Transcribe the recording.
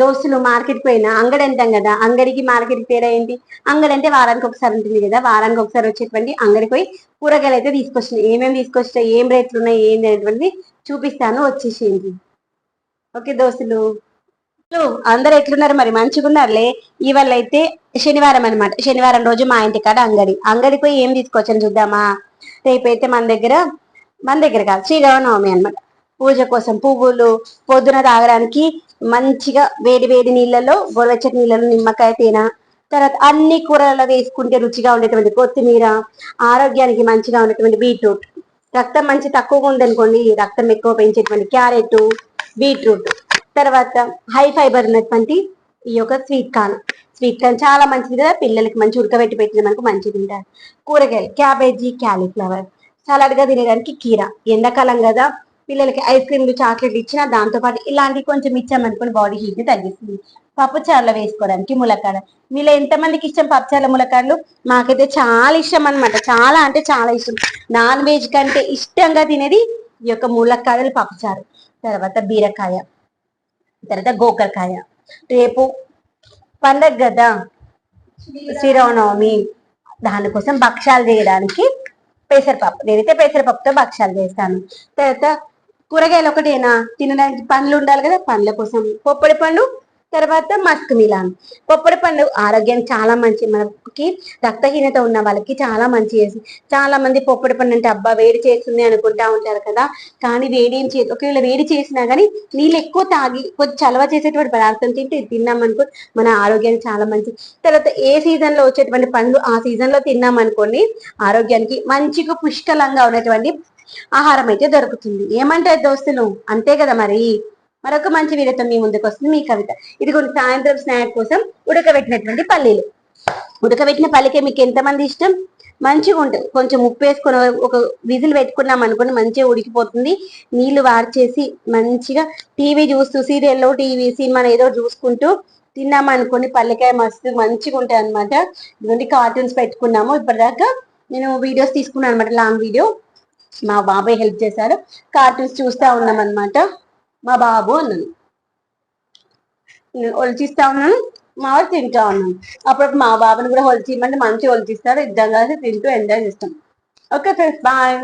దోస్తులు మార్కెట్కి పోయినా అంగడి అంటాం కదా, అంగడికి మార్కెట్కి తేడా ఏంటి? అంగడి అంటే వారానికి ఒకసారి ఉంటుంది కదా, వారానికి ఒకసారి వచ్చేటువంటి అంగడికి పోయి కూరగాయలు అయితే తీసుకొచ్చినాయి. ఏమేమి తీసుకొచ్చినా, ఏం రేట్లు ఉన్నాయి, ఏంటి అనేటువంటిది చూపిస్తాను, వచ్చేసేయండి. ఓకే దోస్తులు, అందరు ఎట్లున్నారు మరి? మంచిగా ఉన్నారులే. ఇవాళ అయితే శనివారం అనమాట. శనివారం రోజు మా ఇంటి కాడ అంగడికి పోయి ఏం తీసుకొచ్చాను చూద్దామా? రేపైతే మన దగ్గర కాదు, శ్రీరామనవమి అనమాట. పూజ కోసం పువ్వులు, పొద్దున తాగడానికి మంచిగా వేడి వేడి నీళ్ళలో, గోరువెచ్చటి నీళ్ళలో నిమ్మకాయ తేనె, తర్వాత అన్ని కూరలలో వేసుకుంటే రుచిగా ఉండేటువంటి కొత్తిమీర, ఆరోగ్యానికి మంచిగా ఉండేటువంటి బీట్రూట్, రక్తం మంచి తక్కువగా ఉందనుకోండి, రక్తం ఎక్కువ పెంచేటువంటి క్యారెట్, బీట్రూట్, తర్వాత హై ఫైబర్ ఉన్నటువంటి ఈ యొక్క స్వీట్ కార్న్ చాలా మంచిది కదా, పిల్లలకి మంచి ఉడకబెట్టి పెట్టిన మనకు మంచిది తింటారు. కూరగాయలు క్యాబేజీ, క్యాలీఫ్లవర్, సలాడ్ గా తినడానికి కీర. ఎండాకాలం కదా, పిల్లలకి ఐస్ క్రీమ్లు, చాక్లెట్లు ఇచ్చినా దాంతో పాటు ఇలాంటివి కొంచెం ఇచ్చామనుకోని బాడీ హీట్ ని తగ్గిస్తుంది. పప్పుచారులో వేసుకోవడానికి ములక్కాడ. మీలో ఎంతమందికి ఇష్టం పప్పుచారుల ములక్కాడలు? మాకైతే చాలా ఇష్టం అనమాట, చాలా అంటే చాలా ఇష్టం. నాన్ వెజ్ కంటే ఇష్టంగా తినేది ఈ యొక్క ములక్కాడలు, పప్పుచారు. తర్వాత బీరకాయ, తర్వాత గోకరకాయ. రేపు పండగ కదా, శ్రీరామనవమి, దానికోసం భక్ష్యాలు చేయడానికి పెసరపప్పు, నేనైతే పెసరపప్పుతో భక్ష్యాలు చేస్తాను. తర్వాత కూరగాయలు ఒకటేనా, తినడానికి పండ్లు ఉండాలి కదా, పండ్ల కోసం పొప్పడి పండు, తర్వాత మస్క్ మిలాన్. పొప్పడి పండు ఆరోగ్యానికి చాలా మంచి, మనకి రక్తహీనత ఉన్న వాళ్ళకి చాలా మంచి. చాలా మంది పొప్పడి పండు అంటే అబ్బా వేడి చేస్తుంది అనుకుంటా ఉంటారు కదా, కానీ వేడి ఏం చేయదు. ఒకవేళ వేడి చేసినా కానీ నీళ్ళు ఎక్కువ తాగి కొంచెం చలవ చేసేటువంటి పదార్థం తిన్నామనుకో మన ఆరోగ్యానికి చాలా మంచి. తర్వాత ఏ సీజన్ లో వచ్చేటువంటి పండ్లు ఆ సీజన్ లో తిన్నామనుకోండి, ఆరోగ్యానికి మంచిగా పుష్కలంగా ఉన్నటువంటి ఆహారం అయితే దొరుకుతుంది. ఏమంటారు దోస్తులు? అంతే కదా మరి. మరొక మంచి వీడియోతో మీ ముందుకు వస్తుంది మీ కవిత. ఇది కొన్ని సాయంత్రం స్నాక్ కోసం ఉడకబెట్టినటువంటి పల్లీలు. ఉడకబెట్టిన పల్లికే మీకు ఎంతమంది ఇష్టం? మంచిగా ఉంటుంది. కొంచెం ఉప్పు వేసుకొని ఒక విజిల్ పెట్టుకున్నాం అనుకోండి, మంచిగా ఉడికిపోతుంది. నీళ్లు వార్చేసి మంచిగా టీవీ చూస్తూ, సీరియల్లో టీవీ సినిమా ఏదో చూసుకుంటూ తిన్నామనుకోండి, పల్లికాయ మస్తు మంచిగా ఉంటాయి అనమాట. ఇదిగోండి కార్టూన్స్ పెట్టుకున్నాము. ఇప్పటిదాకా నేను వీడియోస్ తీసుకున్నాను అనమాట, లాంగ్ వీడియో. మా బాబాయ్ హెల్ప్ చేశారు. కార్టూన్స్ చూస్తా ఉన్నాం అనమాట. మా బాబు అన్నాను, ఒలిచిస్తా ఉన్నాను, మా వాడు తింటా ఉన్నాను. అప్పుడు మా బాబుని కూడా ఒలిచిమంటే మంచిగా ఒలిచిస్తాడు. ఇద్దరం కలిసి తింటూ ఎంజాయ్ చేస్తాం. Okay friends, bye.